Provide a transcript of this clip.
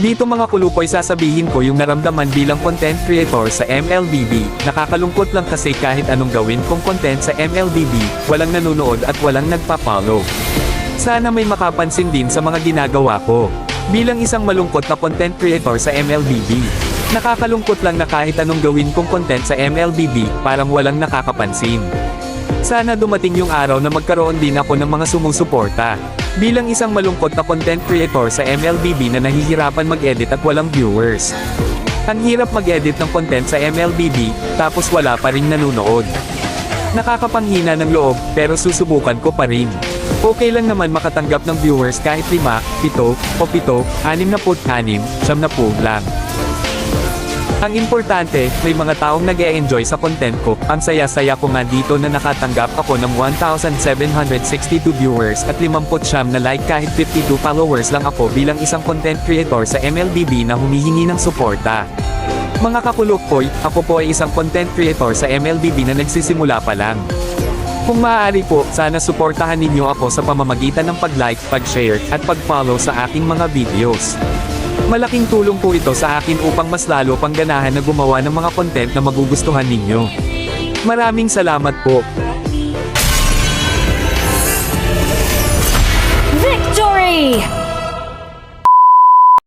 Dito mga kulukoy sasabihin ko yung naramdaman bilang content creator sa MLBB. Nakakalungkot lang kasi kahit anong gawin kong content sa MLBB, walang nanonood at walang nagpa-follow. Sana may makapansin din sa mga ginagawa ko. Bilang isang malungkot na content creator sa MLBB, nakakalungkot lang na kahit anong gawin kong content sa MLBB, parang walang nakakapansin. Sana dumating yung araw na magkaroon din ako ng mga sumusuporta. Bilang isang malungkot na content creator sa MLBB na nahihirapan mag-edit at walang viewers. Ang hirap mag-edit ng content sa MLBB, tapos wala pa ring nanonood. Nakakapanghina ng loob, pero susubukan ko pa rin. Okay lang naman makatanggap ng viewers kahit 5, 7, o 7, 66, 70 lang. Ang importante, may mga taong nag-e-enjoy sa content ko. Ang saya-saya ko nga dito na nakatanggap ako ng 1,762 viewers at 59 na like kahit 52 followers lang ako bilang isang content creator sa MLBB na humihingi ng suporta. Mga kakulukkoy, ako po ay isang content creator sa MLBB na nagsisimula pa lang. Kung maaari po, sana suportahan ninyo ako sa pamamagitan ng pag-like, pag-share, at pag-follow sa aking mga videos. Malaking tulong po ito sa akin upang mas lalo pang ganahan na gumawa ng mga content na magugustuhan ninyo. Maraming salamat po. Victory!